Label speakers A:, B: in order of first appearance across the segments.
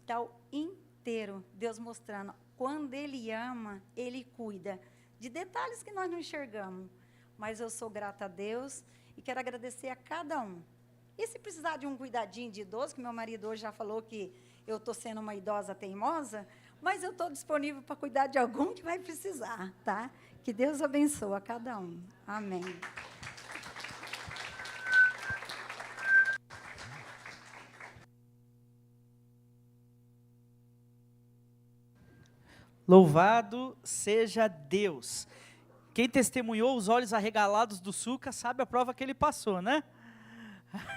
A: quintal inteiro, Deus mostrando, quando Ele ama, Ele cuida de detalhes que nós não enxergamos. Mas eu sou grata a Deus e quero agradecer a cada um. E se precisar de um cuidadinho de idoso, que meu marido hoje já falou que eu estou sendo uma idosa teimosa, mas eu estou disponível para cuidar de algum que vai precisar, tá? Que Deus abençoe a cada um. Amém.
B: Louvado seja Deus. Quem testemunhou os olhos arregalados do Suca sabe a prova que ele passou, né?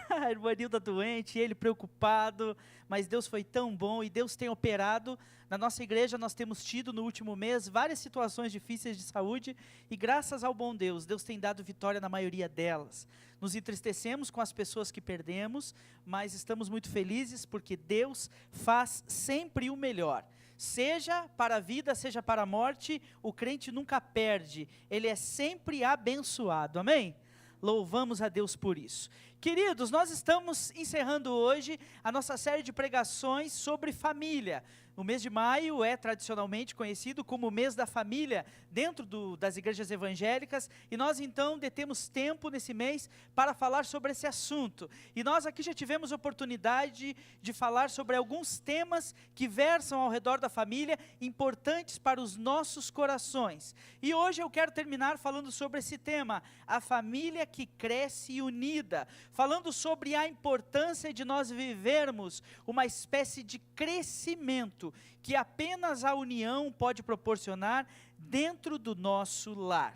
B: A irmã Nilda doente, ele preocupado, mas Deus foi tão bom e Deus tem operado. Na nossa igreja nós temos tido no último mês várias situações difíceis de saúde e graças ao bom Deus, Deus tem dado vitória na maioria delas. Nos entristecemos com as pessoas que perdemos, mas estamos muito felizes porque Deus faz sempre o melhor. Seja para a vida, seja para a morte, o crente nunca perde, ele é sempre abençoado, amém? Louvamos a Deus por isso. Queridos, nós estamos encerrando hoje a nossa série de pregações sobre família. O mês de maio é tradicionalmente conhecido como o mês da família dentro das igrejas evangélicas e nós então detemos tempo nesse mês para falar sobre esse assunto. E nós aqui já tivemos oportunidade de falar sobre alguns temas que versam ao redor da família, importantes para os nossos corações. E hoje eu quero terminar falando sobre esse tema, a família que cresce unida, falando sobre a importância de nós vivermos uma espécie de crescimento que apenas a união pode proporcionar dentro do nosso lar.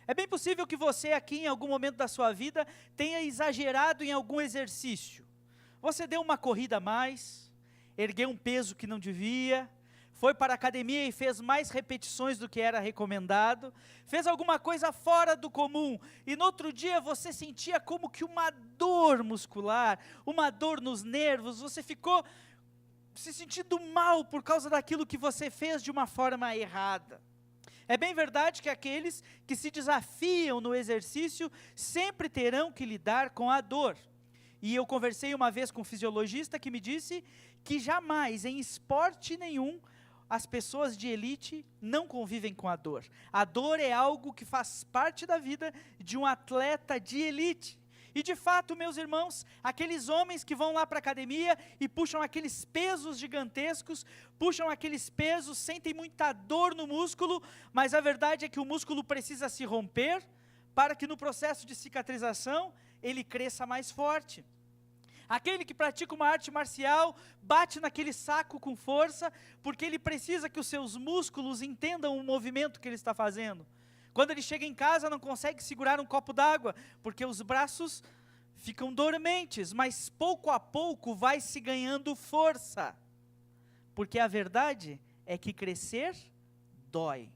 B: É bem possível que você aqui em algum momento da sua vida tenha exagerado em algum exercício. Você deu uma corrida a mais, ergueu um peso que não devia, foi para a academia e fez mais repetições do que era recomendado, fez alguma coisa fora do comum, e no outro dia você sentia como que uma dor muscular, uma dor nos nervos, você ficou se sentindo mal por causa daquilo que você fez de uma forma errada. É bem verdade que aqueles que se desafiam no exercício sempre terão que lidar com a dor. E eu conversei uma vez com um fisiologista que me disse que jamais, em esporte nenhum, as pessoas de elite não convivem com a dor. A dor é algo que faz parte da vida de um atleta de elite. E de fato, meus irmãos, aqueles homens que vão lá para a academia e puxam aqueles pesos gigantescos, puxam aqueles pesos, sentem muita dor no músculo, mas a verdade é que o músculo precisa se romper para que no processo de cicatrização ele cresça mais forte. Aquele que pratica uma arte marcial, bate naquele saco com força, porque ele precisa que os seus músculos entendam o movimento que ele está fazendo. Quando ele chega em casa, não consegue segurar um copo d'água, porque os braços ficam dormentes, mas pouco a pouco vai se ganhando força. Porque a verdade é que crescer dói.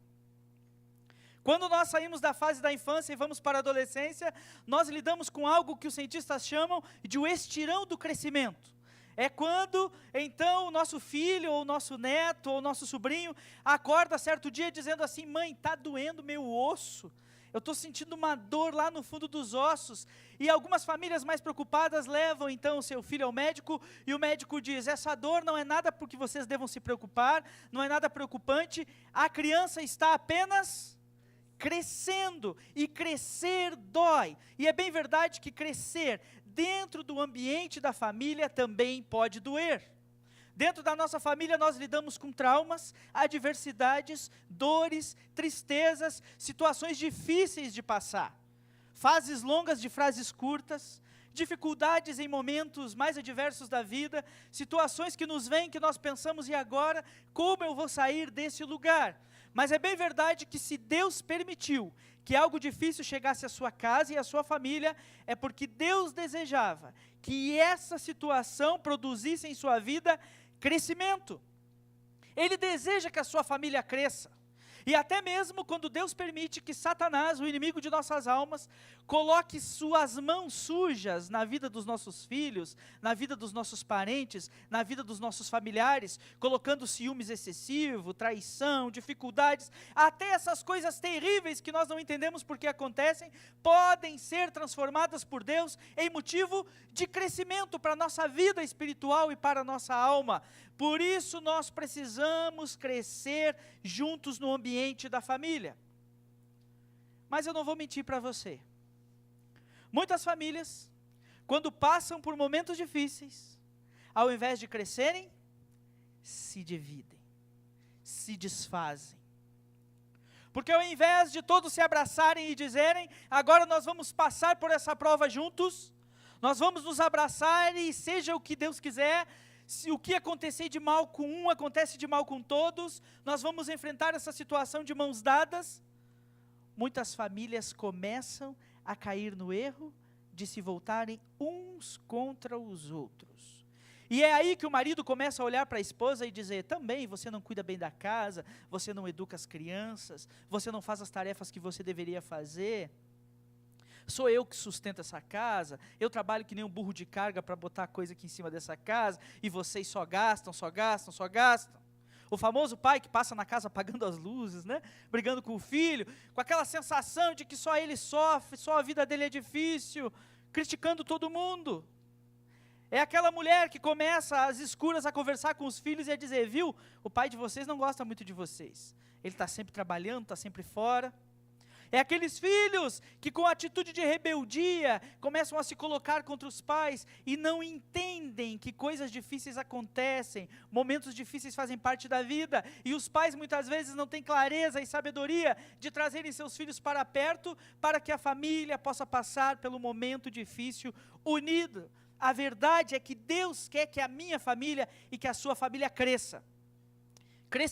B: Quando nós saímos da fase da infância e vamos para a adolescência, nós lidamos com algo que os cientistas chamam de o estirão do crescimento. É quando, então, o nosso filho, ou o nosso neto, ou o nosso sobrinho, acorda certo dia dizendo assim: mãe, está doendo meu osso, eu estou sentindo uma dor lá no fundo dos ossos. E algumas famílias mais preocupadas levam então o seu filho ao médico, e o médico diz: essa dor não é nada por que vocês devam se preocupar, não é nada preocupante, a criança está apenas crescendo, e crescer dói. E é bem verdade que crescer dentro do ambiente da família também pode doer. Dentro da nossa família nós lidamos com traumas, adversidades, dores, tristezas, situações difíceis de passar, fases longas de frases curtas, dificuldades em momentos mais adversos da vida, situações que nos vêm que nós pensamos: e agora, como eu vou sair desse lugar? Mas é bem verdade que se Deus permitiu que algo difícil chegasse à sua casa e à sua família, é porque Deus desejava que essa situação produzisse em sua vida crescimento. Ele deseja que a sua família cresça. E até mesmo quando Deus permite que Satanás, o inimigo de nossas almas, coloque suas mãos sujas na vida dos nossos filhos, na vida dos nossos parentes, na vida dos nossos familiares, colocando ciúmes excessivo, traição, dificuldades, até essas coisas terríveis que nós não entendemos por que acontecem, podem ser transformadas por Deus em motivo de crescimento para a nossa vida espiritual e para a nossa alma. Por isso nós precisamos crescer juntos no ambiente da família. Mas eu não vou mentir para você. Muitas famílias, quando passam por momentos difíceis, ao invés de crescerem, se dividem, se desfazem. Porque ao invés de todos se abraçarem e dizerem, agora nós vamos passar por essa prova juntos, nós vamos nos abraçar e seja o que Deus quiser, se o que acontecer de mal com um, acontece de mal com todos, nós vamos enfrentar essa situação de mãos dadas. Muitas famílias começam a cair no erro de se voltarem uns contra os outros. E é aí que o marido começa a olhar para a esposa e dizer, também você não cuida bem da casa, você não educa as crianças, você não faz as tarefas que você deveria fazer. Sou eu que sustento essa casa, eu trabalho que nem um burro de carga para botar coisa aqui em cima dessa casa, e vocês só gastam, só gastam, só gastam. O famoso pai que passa na casa apagando as luzes, né? Brigando com o filho, com aquela sensação de que só ele sofre, só a vida dele é difícil, criticando todo mundo. É aquela mulher que começa às escuras a conversar com os filhos e a dizer, viu, o pai de vocês não gosta muito de vocês, ele está sempre trabalhando, está sempre fora. É aqueles filhos que com atitude de rebeldia começam a se colocar contra os pais e não entendem que coisas difíceis acontecem, momentos difíceis fazem parte da vida, e os pais muitas vezes não têm clareza e sabedoria de trazerem seus filhos para perto, para que a família possa passar pelo momento difícil unido. A verdade é que Deus quer que a minha família e que a sua família cresça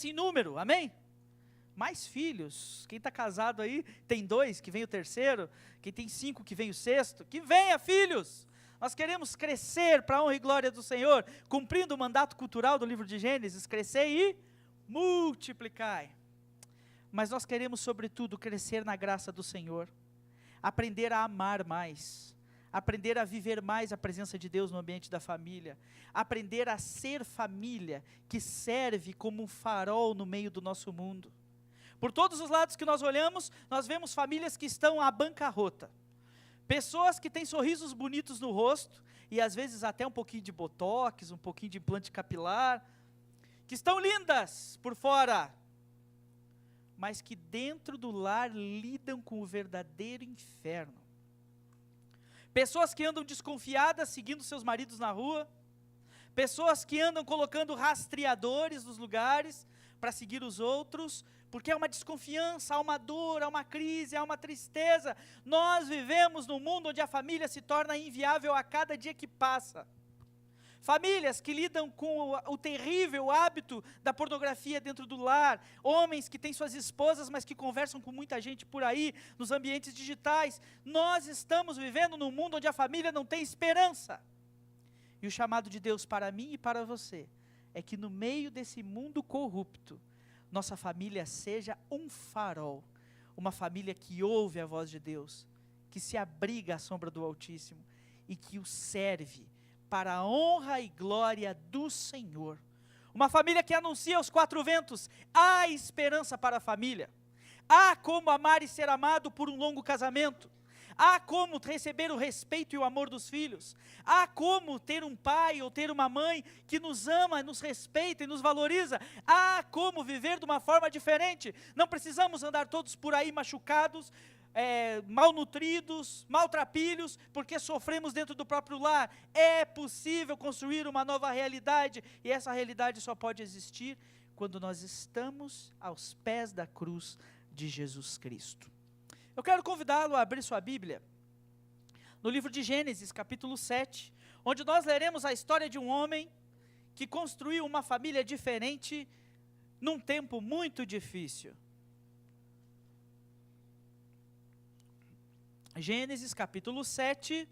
B: em número, amém? Mais filhos, quem está casado aí, tem 2, que vem o terceiro, quem tem 5, que vem o sexto, que venha filhos, nós queremos crescer para a honra e glória do Senhor, cumprindo o mandato cultural do livro de Gênesis, crescer e multiplicai, mas nós queremos sobretudo crescer na graça do Senhor, aprender a amar mais, aprender a viver mais a presença de Deus no ambiente da família, aprender a ser família, que serve como um farol no meio do nosso mundo. Por todos os lados que nós olhamos, nós vemos famílias que estão à bancarrota. Pessoas que têm sorrisos bonitos no rosto, e às vezes até um pouquinho de botox, um pouquinho de implante capilar, que estão lindas por fora, mas que dentro do lar lidam com o verdadeiro inferno. Pessoas que andam desconfiadas, seguindo seus maridos na rua, pessoas que andam colocando rastreadores nos lugares, para seguir os outros, porque há uma desconfiança, há uma dor, há uma crise, há uma tristeza. Nós vivemos num mundo onde a família se torna inviável a cada dia que passa. Famílias que lidam com o terrível hábito da pornografia dentro do lar, homens que têm suas esposas, mas que conversam com muita gente por aí, nos ambientes digitais. Nós estamos vivendo num mundo onde a família não tem esperança. E o chamado de Deus para mim e para você é que no meio desse mundo corrupto, nossa família seja um farol, uma família que ouve a voz de Deus, que se abriga à sombra do Altíssimo e que o serve para a honra e glória do Senhor. Uma família que anuncia aos 4 ventos, há esperança para a família, há como amar e ser amado por um longo casamento, há como receber o respeito e o amor dos filhos, há como ter um pai ou ter uma mãe que nos ama, nos respeita e nos valoriza, há como viver de uma forma diferente. Não precisamos andar todos por aí machucados, malnutridos, maltrapilhos, porque sofremos dentro do próprio lar. É possível construir uma nova realidade, e essa realidade só pode existir quando nós estamos aos pés da cruz de Jesus Cristo. Eu quero convidá-lo a abrir sua Bíblia no livro de Gênesis, capítulo 7, onde nós leremos a história de um homem que construiu uma família diferente num tempo muito difícil. Gênesis, capítulo 7,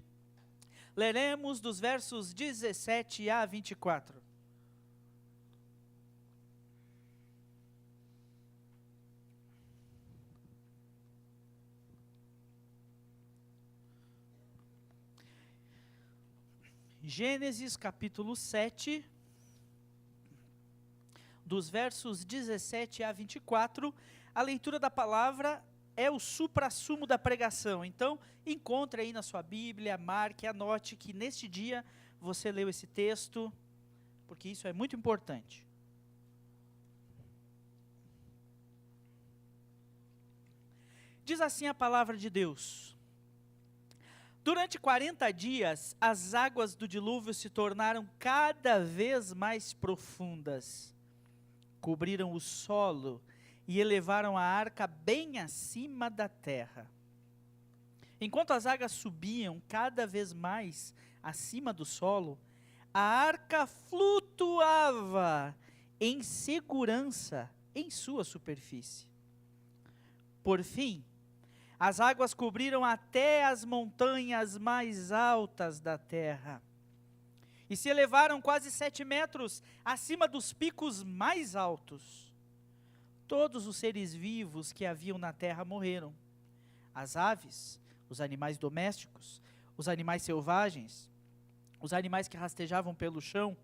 B: leremos dos versos 17 a 24. Gênesis capítulo 7, dos versos 17 a 24, a leitura da palavra é o suprassumo da pregação. Então, encontre aí na sua Bíblia, marque, anote que neste dia você leu esse texto, porque isso é muito importante. Diz assim a palavra de Deus: durante 40 dias, as águas do dilúvio se tornaram cada vez mais profundas, cobriram o solo e elevaram a arca bem acima da terra. Enquanto as águas subiam cada vez mais acima do solo, a arca flutuava em segurança em sua superfície. Por fim, as águas cobriram até as montanhas mais altas da terra e se elevaram quase 7 metros acima dos picos mais altos. Todos os seres vivos que haviam na terra morreram. As aves, os animais domésticos, os animais selvagens, os animais que rastejavam pelo chão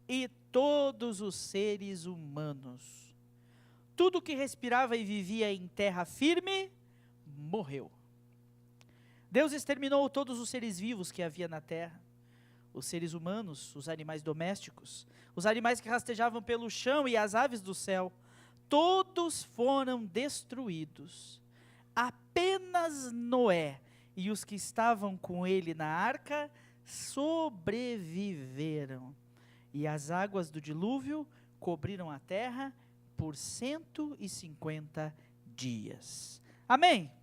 B: e todos os seres humanos. Tudo que respirava e vivia em terra firme morreu. Deus exterminou todos os seres vivos que havia na terra, os seres humanos, os animais domésticos, os animais que rastejavam pelo chão e as aves do céu. Todos foram destruídos. Apenas Noé e os que estavam com ele na arca sobreviveram. E as águas do dilúvio cobriram a terra por 150 dias. Amém?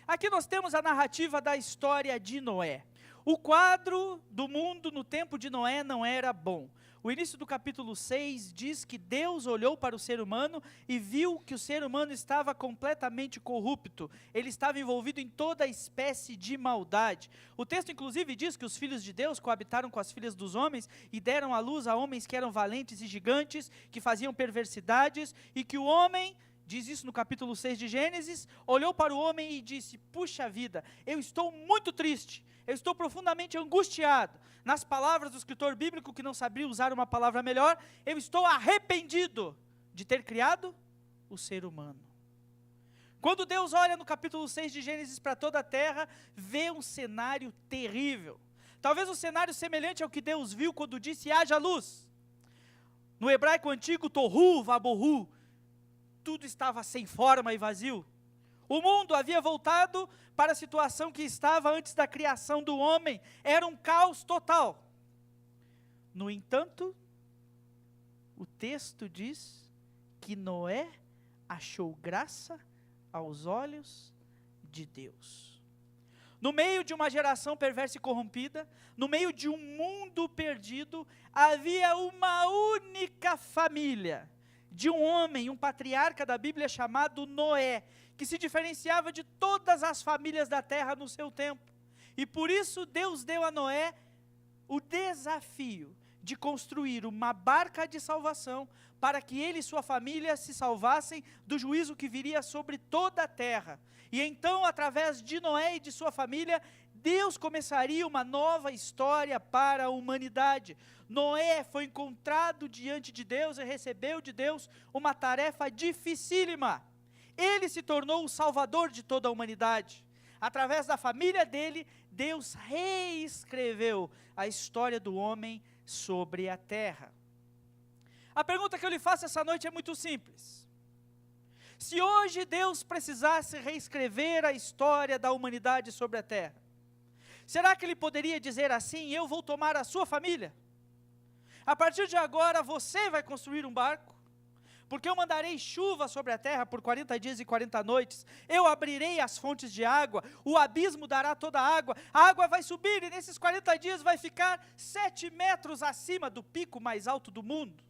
B: Aqui nós temos a narrativa da história de Noé. O quadro do mundo no tempo de Noé não era bom. O início do capítulo 6 diz que Deus olhou para o ser humano e viu que o ser humano estava completamente corrupto. Ele estava envolvido em toda espécie de maldade. O texto inclusive diz que os filhos de Deus coabitaram com as filhas dos homens e deram à luz a homens que eram valentes e gigantes, que faziam perversidades, e que o homem, diz isso no capítulo 6 de Gênesis, olhou para o homem e disse: puxa vida, eu estou muito triste, eu estou profundamente angustiado. Nas palavras do escritor bíblico, que não sabia usar uma palavra melhor, eu estou arrependido de ter criado o ser humano. Quando Deus olha no capítulo 6 de Gênesis para toda a terra, vê um cenário terrível. Talvez um cenário semelhante ao que Deus viu quando disse: haja luz. No hebraico antigo, tohu vabohu, tudo estava sem forma e vazio. O mundo havia voltado para a situação que estava antes da criação do homem. Era um caos total. No entanto, o texto diz que Noé achou graça aos olhos de Deus. No meio de uma geração perversa e corrompida, no meio de um mundo perdido, havia uma única família de um homem, um patriarca da Bíblia chamado Noé, que se diferenciava de todas as famílias da terra no seu tempo. E por isso Deus deu a Noé o desafio de construir uma barca de salvação para que ele e sua família se salvassem do juízo que viria sobre toda a terra. E então, através de Noé e de sua família, Deus começaria uma nova história para a humanidade. Noé foi encontrado diante de Deus e recebeu de Deus uma tarefa dificílima. Ele se tornou o salvador de toda a humanidade. Através da família dele, Deus reescreveu a história do homem sobre a terra. A pergunta que eu lhe faço essa noite é muito simples. Se hoje Deus precisasse reescrever a história da humanidade sobre a terra, será que Ele poderia dizer assim: eu vou tomar a sua família? A partir de agora você vai construir um barco, porque eu mandarei chuva sobre a terra por 40 dias e 40 noites, eu abrirei as fontes de água, o abismo dará toda a água vai subir e nesses 40 dias vai ficar 7 metros acima do pico mais alto do mundo.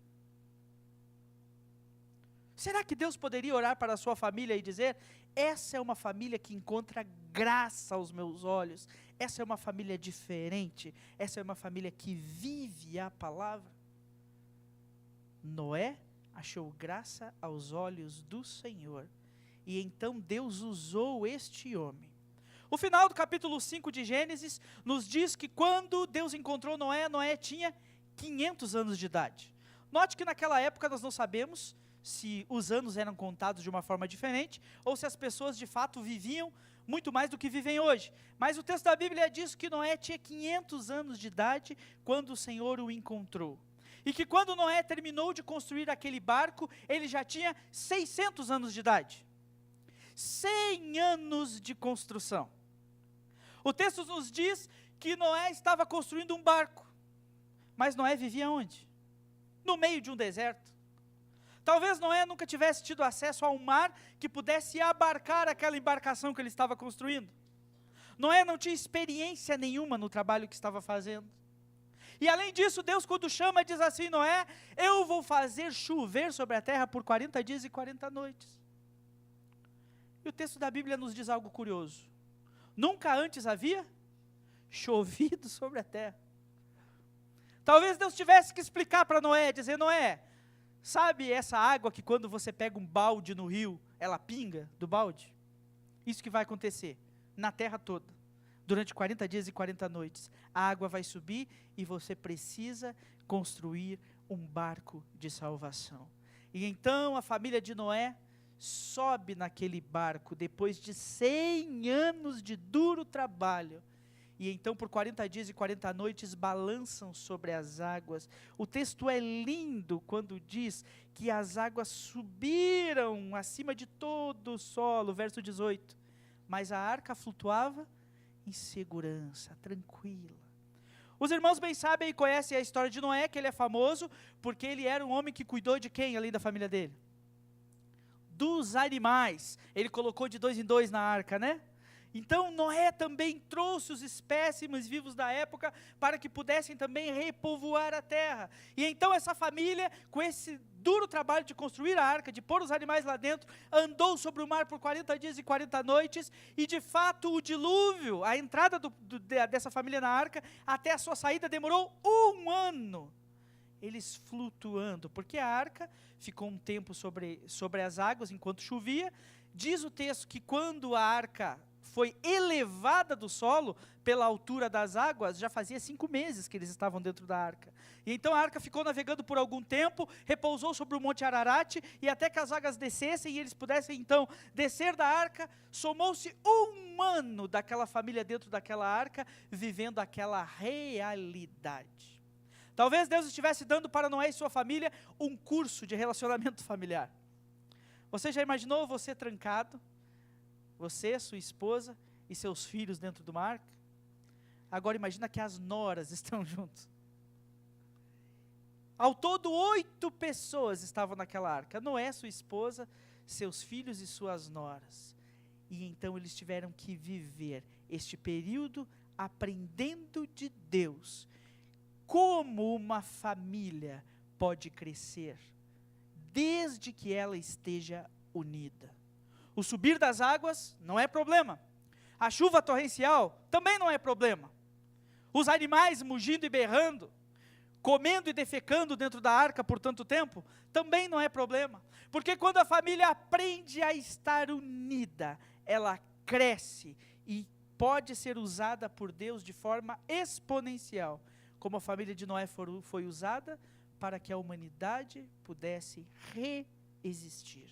B: Será que Deus poderia orar para a sua família e dizer: essa é uma família que encontra graça aos meus olhos, essa é uma família diferente, essa é uma família que vive a palavra? Noé achou graça aos olhos do Senhor, e então Deus usou este homem. O final do capítulo 5 de Gênesis nos diz que quando Deus encontrou Noé, Noé tinha 500 anos de idade. Note que naquela época nós não sabemos se os anos eram contados de uma forma diferente, ou se as pessoas de fato viviam muito mais do que vivem hoje. Mas o texto da Bíblia diz que Noé tinha 500 anos de idade quando o Senhor o encontrou. E que quando Noé terminou de construir aquele barco, ele já tinha 600 anos de idade. 100 anos de construção. O texto nos diz que Noé estava construindo um barco. Mas Noé vivia onde? No meio de um deserto. Talvez Noé nunca tivesse tido acesso a um mar que pudesse abarcar aquela embarcação que ele estava construindo. Noé não tinha experiência nenhuma no trabalho que estava fazendo. E além disso, Deus quando chama diz assim: Noé, eu vou fazer chover sobre a terra por 40 dias e 40 noites. E o texto da Bíblia nos diz algo curioso. Nunca antes havia chovido sobre a terra. Talvez Deus tivesse que explicar para Noé, dizer: Noé, sabe essa água que quando você pega um balde no rio, ela pinga do balde? Isso que vai acontecer na terra toda. Durante 40 dias e 40 noites, a água vai subir e você precisa construir um barco de salvação. E então a família de Noé sobe naquele barco, depois de 100 anos de duro trabalho, e então por 40 dias e 40 noites balançam sobre as águas. O texto é lindo quando diz que as águas subiram acima de todo o solo, verso 18, mas a arca flutuava em segurança, tranquila. Os irmãos bem sabem e conhecem a história de Noé, que ele é famoso, porque ele era um homem que cuidou de quem, além da família dele? Dos animais. Ele colocou de 2 em 2 na arca, né? Então Noé também trouxe os espécimes vivos da época para que pudessem também repovoar a terra. E então essa família, com esse duro trabalho de construir a arca, de pôr os animais lá dentro, andou sobre o mar por 40 dias e 40 noites, e de fato o dilúvio, a entrada dessa família na arca, até a sua saída demorou 1 ano. Eles flutuando, porque a arca ficou um tempo sobre as águas enquanto chovia. Diz o texto que quando a arca foi elevada do solo pela altura das águas, já fazia 5 meses que eles estavam dentro da arca. E então a arca ficou navegando por algum tempo, repousou sobre o Monte Ararat, e até que as águas descessem e eles pudessem então descer da arca, somou-se 1 ano daquela família dentro daquela arca, vivendo aquela realidade. Talvez Deus estivesse dando para Noé e sua família um curso de relacionamento familiar. Você já imaginou você trancado? Você, sua esposa e seus filhos dentro do mar? Agora imagina que as noras estão juntos. Ao todo 8 pessoas estavam naquela arca. Noé, sua esposa, seus filhos e suas noras. E então eles tiveram que viver este período aprendendo de Deus. Como uma família pode crescer desde que ela esteja unida. O subir das águas não é problema. A chuva torrencial também não é problema. Os animais mugindo e berrando, comendo e defecando dentro da arca por tanto tempo, também não é problema. Porque quando a família aprende a estar unida, ela cresce e pode ser usada por Deus de forma exponencial, como a família de Noé foi usada para que a humanidade pudesse reexistir.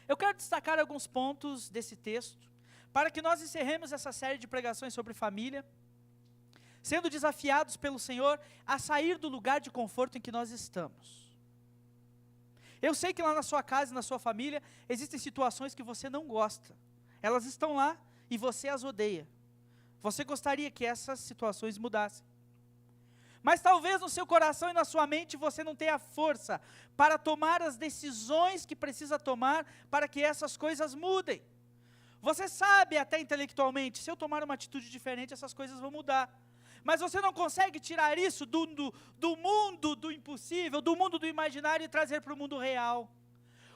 B: Eu quero destacar alguns pontos desse texto, para que nós encerremos essa série de pregações sobre família, sendo desafiados pelo Senhor a sair do lugar de conforto em que nós estamos. Eu sei que lá na sua casa e na sua família, existem situações que você não gosta. Elas estão lá e você as odeia. Você gostaria que essas situações mudassem. Mas talvez no seu coração e na sua mente você não tenha força para tomar as decisões que precisa tomar para que essas coisas mudem. Você sabe até intelectualmente, se eu tomar uma atitude diferente, essas coisas vão mudar. Mas você não consegue tirar isso do mundo do impossível, do mundo do imaginário e trazer para o mundo real.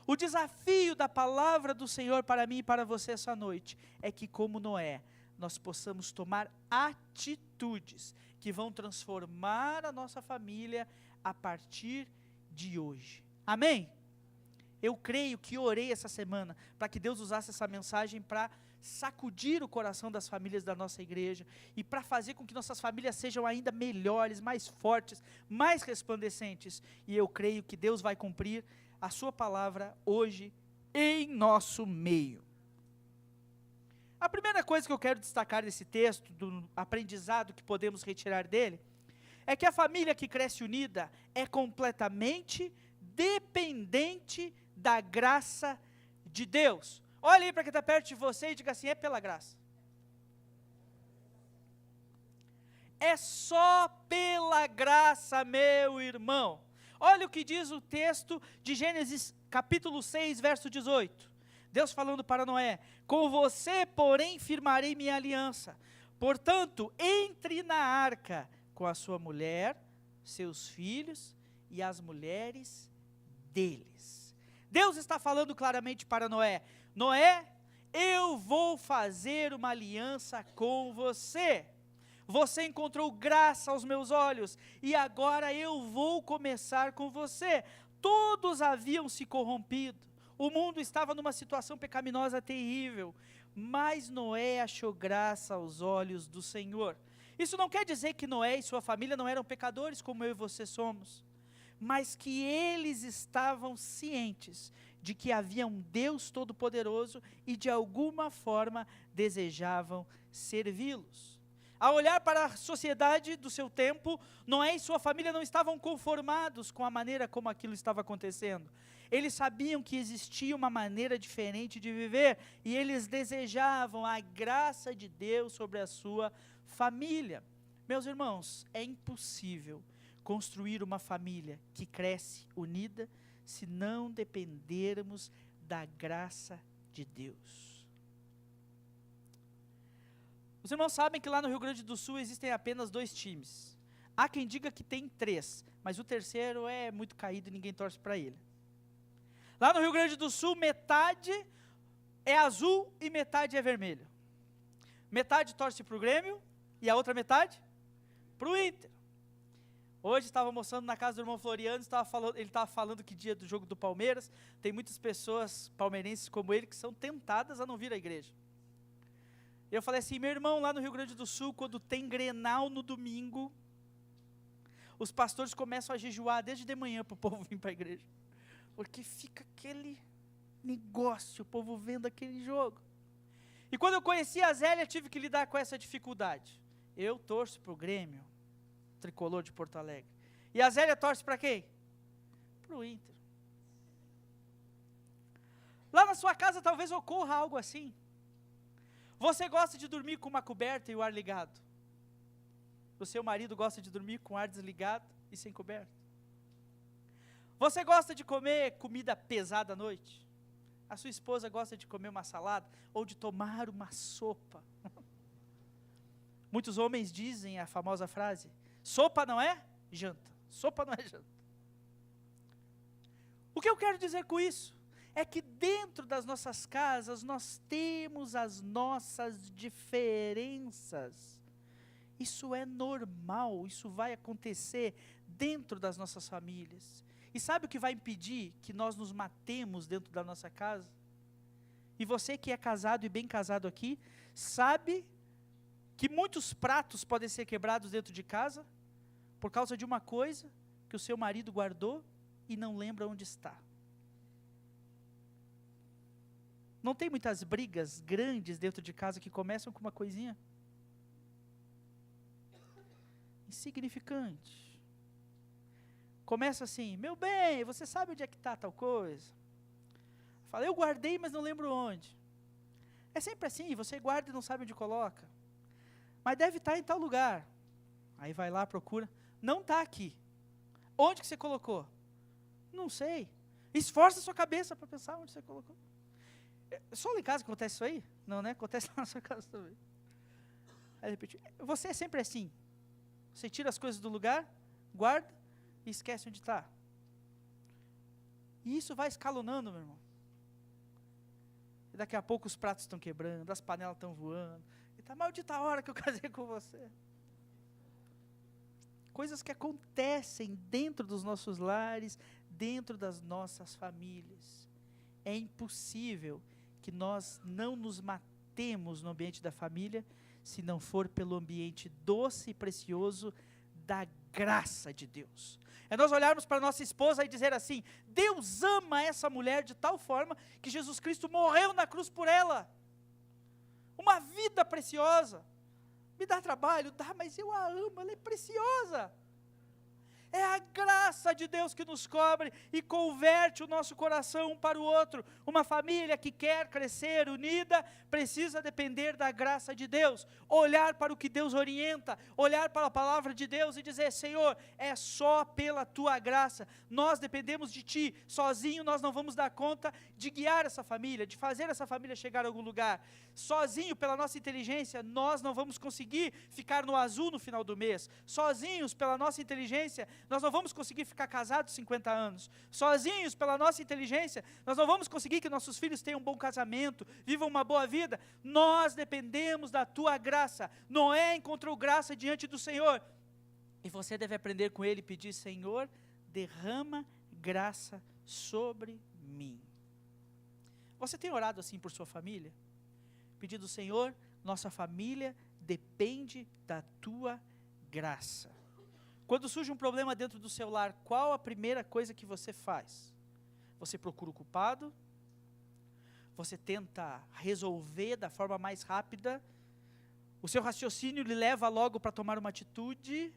B: O desafio da palavra do Senhor para mim e para você essa noite é que, como Noé, nós possamos tomar atitudes que vão transformar a nossa família a partir de hoje. Amém? Eu creio que orei essa semana para que Deus usasse essa mensagem para sacudir o coração das famílias da nossa igreja e para fazer com que nossas famílias sejam ainda melhores, mais fortes, mais resplandecentes. E eu creio que Deus vai cumprir a sua palavra hoje em nosso meio. A primeira coisa que eu quero destacar desse texto, do aprendizado que podemos retirar dele, é que a família que cresce unida é completamente dependente da graça de Deus. Olha aí para quem está perto de você e diga assim: é pela graça. É só pela graça, meu irmão. Olha o que diz o texto de Gênesis capítulo 6, verso 18. Deus falando para Noé: com você, porém, firmarei minha aliança. Portanto, entre na arca com a sua mulher, seus filhos e as mulheres deles. Deus está falando claramente para Noé: Noé, eu vou fazer uma aliança com você. Você encontrou graça aos meus olhos, e agora eu vou começar com você. Todos haviam se corrompido, o mundo estava numa situação pecaminosa terrível, mas Noé achou graça aos olhos do Senhor. Isso não quer dizer que Noé e sua família não eram pecadores como eu e você somos, mas que eles estavam cientes de que havia um Deus Todo-Poderoso e de alguma forma desejavam servi-los. Ao olhar para a sociedade do seu tempo, Noé e sua família não estavam conformados com a maneira como aquilo estava acontecendo. Eles sabiam que existia uma maneira diferente de viver e eles desejavam a graça de Deus sobre a sua família. Meus irmãos, é impossível construir uma família que cresce unida se não dependermos da graça de Deus. Os irmãos sabem que lá no Rio Grande do Sul existem apenas 2 times. Há quem diga que tem 3, mas o terceiro é muito caído e ninguém torce para ele. Lá no Rio Grande do Sul, metade é azul e metade é vermelho. Metade torce para o Grêmio e a outra metade para o Inter. Hoje estava mostrando na casa do irmão Floriano, ele estava falando que dia do jogo do Palmeiras, tem muitas pessoas palmeirenses como ele que são tentadas a não vir à igreja. Eu falei assim: meu irmão, lá no Rio Grande do Sul, quando tem Grenal no domingo, os pastores começam a jejuar desde de manhã para o povo vir para a igreja. Porque fica aquele negócio, o povo vendo aquele jogo. E quando eu conheci a Zélia, tive que lidar com essa dificuldade. Eu torço para o Grêmio, tricolor de Porto Alegre. E a Zélia torce para quem? Para o Inter. Lá na sua casa talvez ocorra algo assim. Você gosta de dormir com uma coberta e o ar ligado. O seu marido gosta de dormir com o ar desligado e sem coberta. Você gosta de comer comida pesada à noite? A sua esposa gosta de comer uma salada ou de tomar uma sopa. Muitos homens dizem a famosa frase: sopa não é janta. Sopa não é janta. O que eu quero dizer com isso? É que dentro das nossas casas nós temos as nossas diferenças. Isso é normal, isso vai acontecer dentro das nossas famílias. E sabe o que vai impedir que nós nos matemos dentro da nossa casa? E você que é casado e bem casado aqui, sabe que muitos pratos podem ser quebrados dentro de casa por causa de uma coisa que o seu marido guardou e não lembra onde está. Não tem muitas brigas grandes dentro de casa que começam com uma coisinha insignificante. Começa assim: meu bem, você sabe onde é que está tal coisa? Fala: eu guardei, mas não lembro onde. É sempre assim, você guarda e não sabe onde coloca. Mas deve estar em tal lugar. Aí vai lá, procura. Não está aqui. Onde que você colocou? Não sei. Esforça a sua cabeça para pensar onde você colocou. Só lá em casa acontece isso aí? Não, né? Acontece lá na sua casa também. Aí repete: você é sempre assim. Você tira as coisas do lugar, guarda e esquece onde está. E isso vai escalonando, meu irmão. E daqui a pouco os pratos estão quebrando, as panelas estão voando. E está maldita a hora que eu casei com você. Coisas que acontecem dentro dos nossos lares, dentro das nossas famílias. É impossível que nós não nos temos no ambiente da família, se não for pelo ambiente doce e precioso da graça de Deus. É nós olharmos para nossa esposa e dizer assim: Deus ama essa mulher de tal forma que Jesus Cristo morreu na cruz por ela. Uma vida preciosa. Me dá trabalho? Dá, mas eu a amo, ela é preciosa. É a graça de Deus que nos cobre e converte o nosso coração um para o outro. Uma família que quer crescer unida precisa depender da graça de Deus. Olhar para o que Deus orienta, olhar para a palavra de Deus e dizer: Senhor, é só pela Tua graça. Nós dependemos de Ti. Sozinho nós não vamos dar conta de guiar essa família, de fazer essa família chegar a algum lugar. Sozinho, pela nossa inteligência, nós não vamos conseguir ficar no azul no final do mês. Sozinhos, pela nossa inteligência, nós não vamos conseguir ficar casados 50 anos. Sozinhos, pela nossa inteligência, nós não vamos conseguir que nossos filhos tenham um bom casamento, vivam uma boa vida. Nós dependemos da Tua graça. Noé encontrou graça diante do Senhor. E você deve aprender com ele e pedir: Senhor, derrama graça sobre mim. Você tem orado assim por sua família? Pedindo: Senhor, nossa família depende da Tua graça. Quando surge um problema dentro do seu lar, qual a primeira coisa que você faz? Você procura o culpado? Você tenta resolver da forma mais rápida? O seu raciocínio lhe leva logo para tomar uma atitude?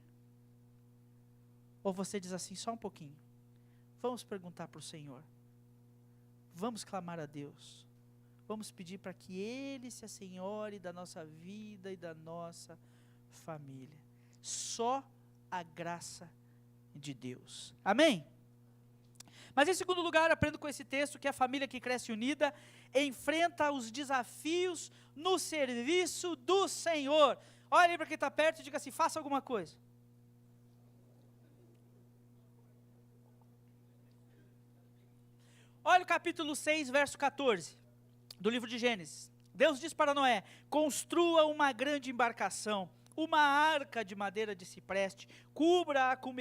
B: Ou você diz assim: só um pouquinho, vamos perguntar para o Senhor, vamos clamar a Deus, vamos pedir para que Ele se assenhore da nossa vida e da nossa família. Só a graça de Deus. Amém? Mas em segundo lugar, aprendo com esse texto que a família que cresce unida enfrenta os desafios no serviço do Senhor. Olha aí para quem está perto e diga assim: faça alguma coisa. Olha o capítulo 6, verso 14, do livro de Gênesis. Deus diz para Noé: construa uma grande embarcação, uma arca de madeira de cipreste, cubra-a com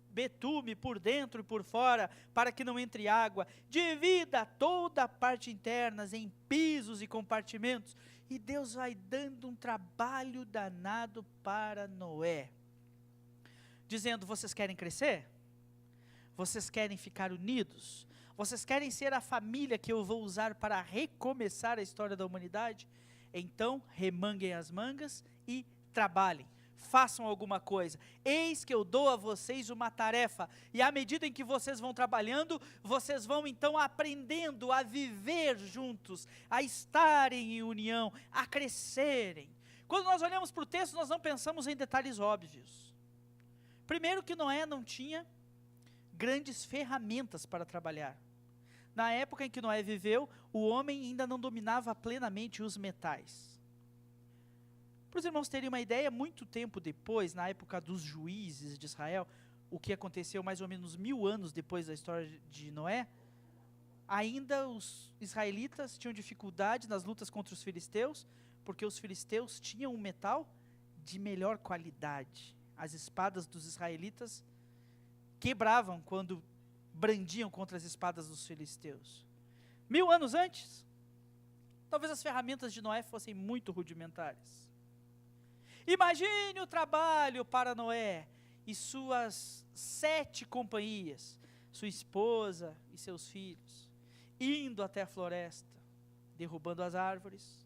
B: betume por dentro e por fora, para que não entre água, divida toda a parte interna em pisos e compartimentos. E Deus vai dando um trabalho danado para Noé, dizendo: vocês querem crescer? Vocês querem ficar unidos? Vocês querem ser a família que eu vou usar para recomeçar a história da humanidade? Então remanguem as mangas e trabalhem, façam alguma coisa. Eis que eu dou a vocês uma tarefa, e à medida em que vocês vão trabalhando, vocês vão então aprendendo a viver juntos, a estarem em união, a crescerem. Quando nós olhamos para o texto, nós não pensamos em detalhes óbvios. Primeiro, que Noé não tinha grandes ferramentas para trabalhar. Na época em que Noé viveu, o homem ainda não dominava plenamente os metais. Para os irmãos terem uma ideia, muito tempo depois, na época dos juízes de Israel, o que aconteceu mais ou menos 1000 anos depois da história de Noé, ainda os israelitas tinham dificuldade nas lutas contra os filisteus, porque os filisteus tinham um metal de melhor qualidade. As espadas dos israelitas quebravam quando brandiam contra as espadas dos filisteus. 1000 anos antes, talvez as ferramentas de Noé fossem muito rudimentares. Imagine o trabalho para Noé e suas 7 companhias, sua esposa e seus filhos, indo até a floresta, derrubando as árvores,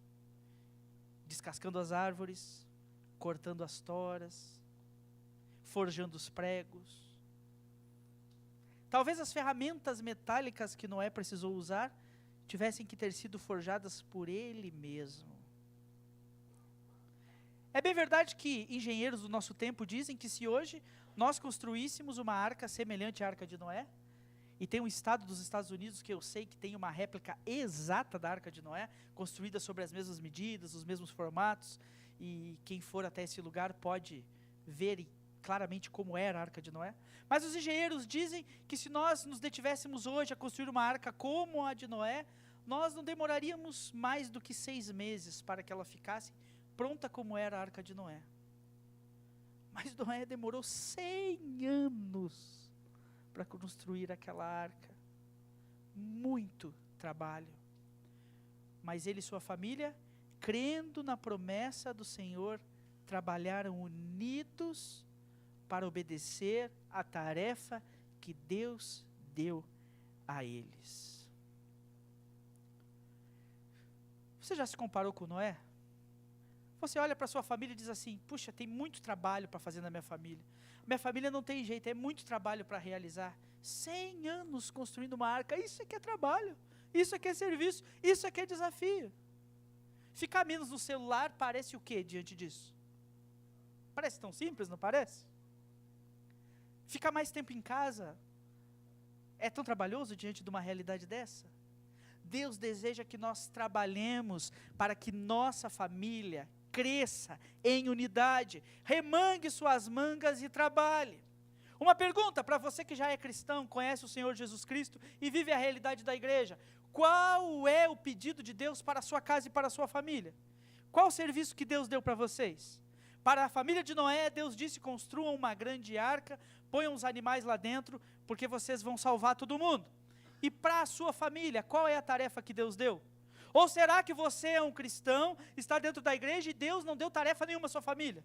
B: descascando as árvores, cortando as toras, forjando os pregos. Talvez as ferramentas metálicas que Noé precisou usar tivessem que ter sido forjadas por ele mesmo. É bem verdade que engenheiros do nosso tempo dizem que se hoje nós construíssemos uma arca semelhante à Arca de Noé, e tem um estado dos Estados Unidos que eu sei que tem uma réplica exata da Arca de Noé, construída sobre as mesmas medidas, os mesmos formatos, e quem for até esse lugar pode ver claramente como era a Arca de Noé. Mas os engenheiros dizem que se nós nos detivéssemos hoje a construir uma arca como a de Noé, nós não demoraríamos mais do que 6 meses para que ela ficasse pronta como era a Arca de Noé. Mas Noé demorou 100 anos para construir aquela arca. Muito trabalho. Mas ele e sua família crendo na promessa do Senhor, trabalharam unidos para obedecer a tarefa que Deus deu a eles. Você já se comparou com Noé? Você olha para sua família e diz assim: puxa, tem muito trabalho para fazer na minha família. Minha família não tem jeito, é muito trabalho para realizar. 100 anos construindo uma arca, isso é que é trabalho, isso é que é serviço, isso é que é desafio. Ficar menos no celular parece o quê diante disso? Parece tão simples, não parece? Ficar mais tempo em casa é tão trabalhoso diante de uma realidade dessa? Deus deseja que nós trabalhemos para que nossa família cresça em unidade, remangue suas mangas e trabalhe. Uma pergunta para você que já é cristão, conhece o Senhor Jesus Cristo e vive a realidade da igreja: qual é o pedido de Deus para a sua casa e para a sua família? Qual o serviço que Deus deu para vocês? Para a família de Noé, Deus disse: construam uma grande arca, ponham os animais lá dentro, porque vocês vão salvar todo mundo. E para a sua família, qual é a tarefa que Deus deu? Ou será que você é um cristão, está dentro da igreja e Deus não deu tarefa nenhuma à sua família?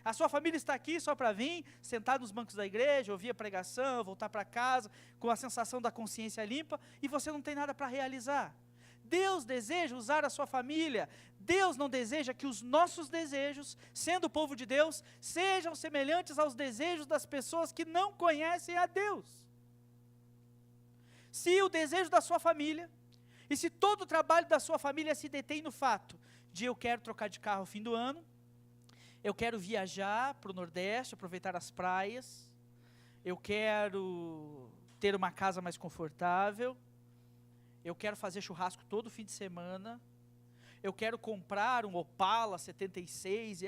B: A sua família está aqui só para vir, sentar nos bancos da igreja, ouvir a pregação, voltar para casa, com a sensação da consciência limpa, e você não tem nada para realizar. Deus deseja usar a sua família. Deus não deseja que os nossos desejos, sendo o povo de Deus, sejam semelhantes aos desejos das pessoas que não conhecem a Deus. Se o desejo da sua família, e se todo o trabalho da sua família se detém no fato de: eu quero trocar de carro no fim do ano, eu quero viajar para o Nordeste, aproveitar as praias, eu quero ter uma casa mais confortável, eu quero fazer churrasco todo fim de semana, eu quero comprar um Opala 76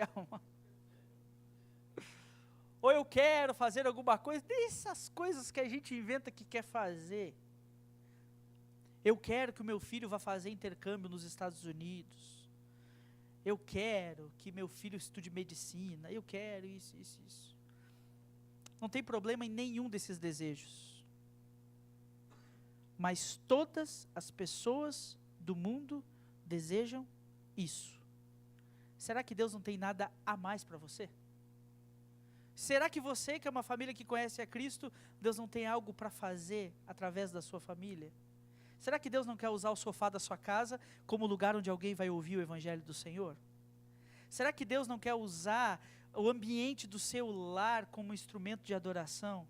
B: ou eu quero fazer alguma coisa, dessas coisas que a gente inventa que quer fazer. Eu quero que o meu filho vá fazer intercâmbio nos Estados Unidos. Eu quero que meu filho estude medicina. Eu quero isso. Não tem problema em nenhum desses desejos. Mas todas as pessoas do mundo desejam isso. Será que Deus não tem nada a mais para você? Será que você, que é uma família que conhece a Cristo, Deus não tem algo para fazer através da sua família? Será que Deus não quer usar o sofá da sua casa como lugar onde alguém vai ouvir o Evangelho do Senhor? Será que Deus não quer usar o ambiente do seu lar como instrumento de adoração?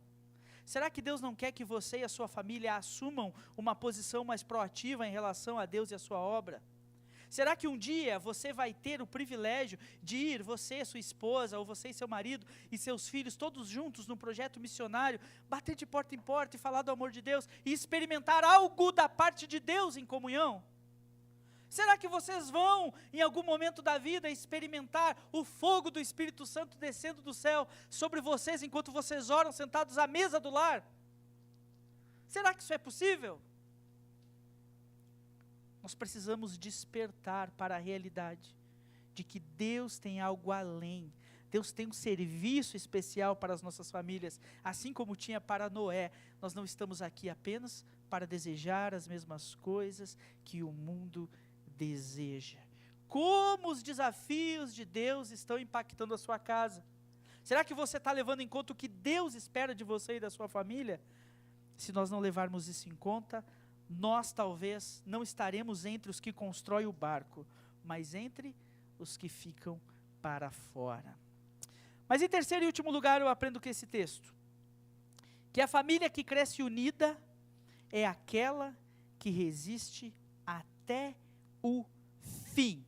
B: Será que Deus não quer que você e a sua família assumam uma posição mais proativa em relação a Deus e a sua obra? Será que um dia você vai ter o privilégio de ir, você, sua esposa, ou você e seu marido, e seus filhos, todos juntos num projeto missionário, bater de porta em porta e falar do amor de Deus, e experimentar algo da parte de Deus em comunhão? Será que vocês vão, em algum momento da vida, experimentar o fogo do Espírito Santo descendo do céu sobre vocês, enquanto vocês oram sentados à mesa do lar? Será que isso é possível? Nós precisamos despertar para a realidade de que Deus tem algo além. Deus tem um serviço especial para as nossas famílias, assim como tinha para Noé. Nós não estamos aqui apenas para desejar as mesmas coisas que o mundo deseja. Como os desafios de Deus estão impactando a sua casa? Será que você está levando em conta o que Deus espera de você e da sua família? Se nós não levarmos isso em conta, nós talvez não estaremos entre os que constroem o barco, mas entre os que ficam para fora. Mas em terceiro e último lugar, eu aprendo com esse texto, que a família que cresce unida é aquela que resiste até o fim.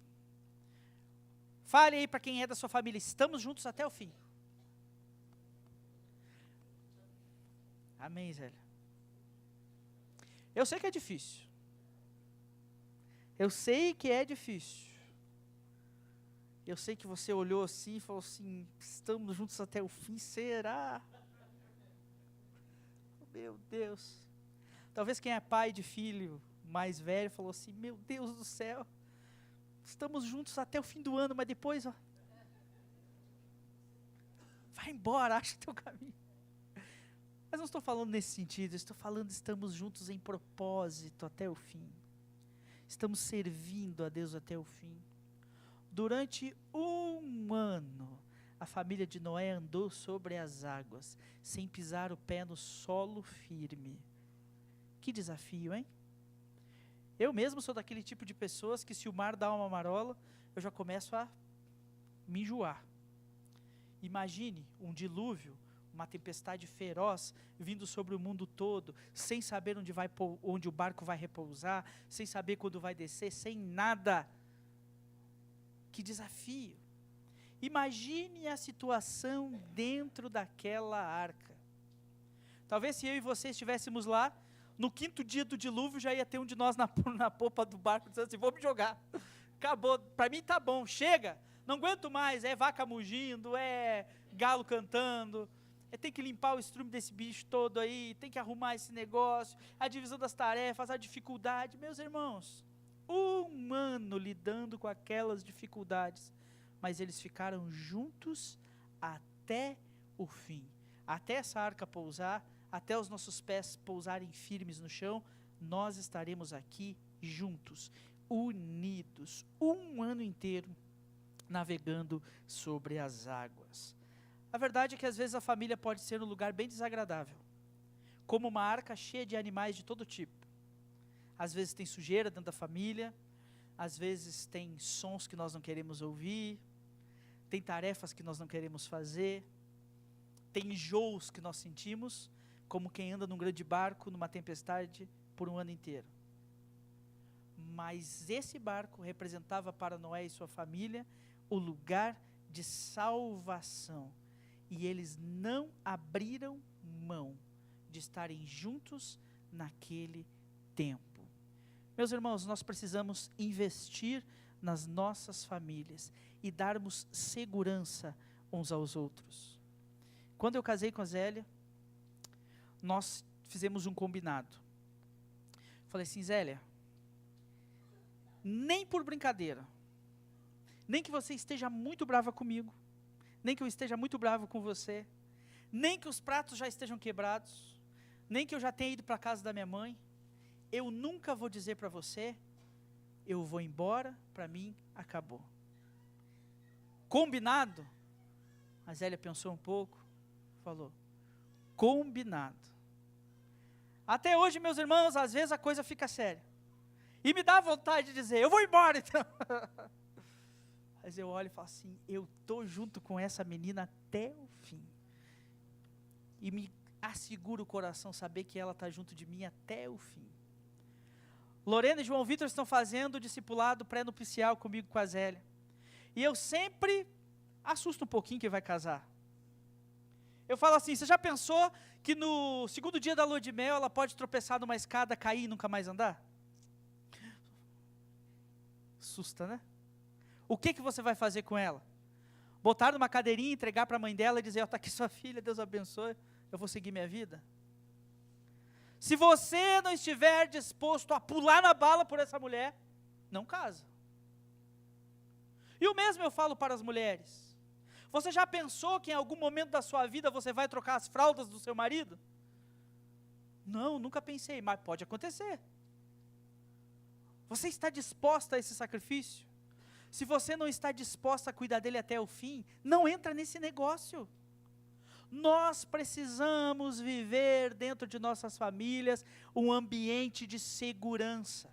B: Fale aí para quem é da sua família: estamos juntos até o fim. Amém, Zélia? Eu sei que é difícil. Eu sei que é difícil. Eu sei que você olhou assim e falou assim: estamos juntos até o fim, será? Meu Deus. Talvez quem é pai de filho mais velho falou assim: meu Deus do céu, estamos juntos até o fim do ano, mas depois, ó, vai embora, acha o teu caminho. Mas não estou falando nesse sentido, estou falando estamos juntos em propósito até o fim. Estamos servindo a Deus até o fim. Durante 1 ano, a família de Noé andou sobre as águas, sem pisar o pé no solo firme. Que desafio, hein? Eu mesmo sou daquele tipo de pessoas que, se o mar dá uma marola, eu já começo a me enjoar. Imagine um dilúvio, uma tempestade feroz vindo sobre o mundo todo, sem saber onde o barco vai repousar, sem saber quando vai descer, sem nada. Que desafio! Imagine a situação dentro daquela arca. Talvez, se eu e você estivéssemos lá, no 5º dia do dilúvio, já ia ter um de nós na popa do barco, dizendo assim: vou me jogar, acabou, para mim tá bom, chega, não aguento mais, é vaca mugindo, é galo cantando, tem que limpar o estrume desse bicho todo aí, tem que arrumar esse negócio, a divisão das tarefas, a dificuldade. Meus irmãos, 1 ano lidando com aquelas dificuldades, mas eles ficaram juntos até o fim, até essa arca pousar, até os nossos pés pousarem firmes no chão. Nós estaremos aqui juntos, unidos, 1 ano inteiro, navegando sobre as águas. A verdade é que às vezes a família pode ser um lugar bem desagradável, como uma arca cheia de animais de todo tipo. Às vezes tem sujeira dentro da família, às vezes tem sons que nós não queremos ouvir, tem tarefas que nós não queremos fazer, tem enjoos que nós sentimos, como quem anda num grande barco, numa tempestade, por 1 ano inteiro. Mas esse barco representava para Noé e sua família o lugar de salvação. E eles não abriram mão de estarem juntos naquele tempo. Meus irmãos, nós precisamos investir nas nossas famílias e darmos segurança uns aos outros. Quando eu casei com a Zélia, nós fizemos um combinado. Falei assim: Zélia, nem por brincadeira, nem que você esteja muito brava comigo, nem que eu esteja muito bravo com você, nem que os pratos já estejam quebrados, nem que eu já tenha ido para a casa da minha mãe, eu nunca vou dizer para você: eu vou embora, para mim acabou. Combinado? A Zélia pensou um pouco, falou: combinado. Até hoje, meus irmãos, às vezes a coisa fica séria, e me dá vontade de dizer: eu vou embora então. Mas eu olho e falo assim: eu estou junto com essa menina até o fim. E me assegura o coração saber que ela está junto de mim até o fim. Lorena e João Vitor estão fazendo o discipulado pré-nupcial comigo, com a Zélia. E eu sempre assusto um pouquinho quem vai casar. Eu falo assim: você já pensou que no 2º dia da lua de mel ela pode tropeçar numa escada, cair e nunca mais andar? Assusta, né? O que você vai fazer com ela? Botar numa cadeirinha, entregar para a mãe dela e dizer: está aqui sua filha, Deus abençoe, eu vou seguir minha vida? Se você não estiver disposto a pular na bala por essa mulher, não casa. E o mesmo eu falo para as mulheres. Você já pensou que em algum momento da sua vida você vai trocar as fraldas do seu marido? Não, nunca pensei, mas pode acontecer. Você está disposta a esse sacrifício? Se você não está disposta a cuidar dele até o fim, não entra nesse negócio. Nós precisamos viver dentro de nossas famílias um ambiente de segurança,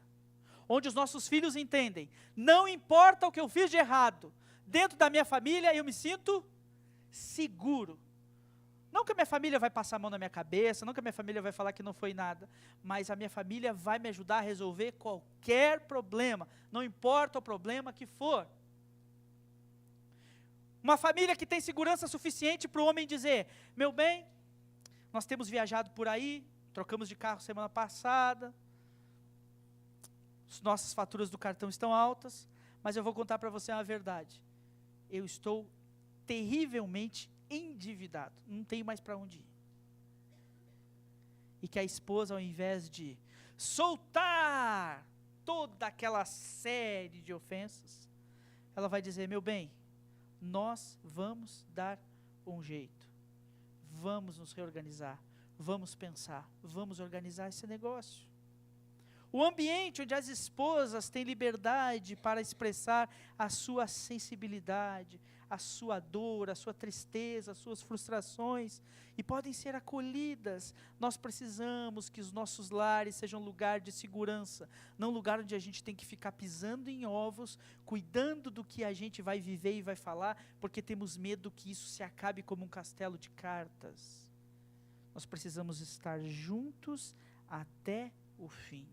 B: onde os nossos filhos entendem: não importa o que eu fiz de errado, dentro da minha família eu me sinto seguro. Não que a minha família vai passar a mão na minha cabeça, não que a minha família vai falar que não foi nada, mas a minha família vai me ajudar a resolver qualquer problema, não importa o problema que for. Uma família que tem segurança suficiente para o homem dizer: meu bem, nós temos viajado por aí, trocamos de carro semana passada, as nossas faturas do cartão estão altas, mas eu vou contar para você uma verdade: eu estou terrivelmente endividado, não tenho mais para onde ir. E que a esposa, ao invés de soltar toda aquela série de ofensas, ela vai dizer: meu bem, nós vamos dar um jeito, vamos nos reorganizar, vamos pensar, vamos organizar esse negócio. O ambiente onde as esposas têm liberdade para expressar a sua sensibilidade, a sua dor, a sua tristeza, as suas frustrações, e podem ser acolhidas. Nós precisamos que os nossos lares sejam lugar de segurança, não lugar onde a gente tem que ficar pisando em ovos, cuidando do que a gente vai viver e vai falar, porque temos medo que isso se acabe como um castelo de cartas. Nós precisamos estar juntos até o fim.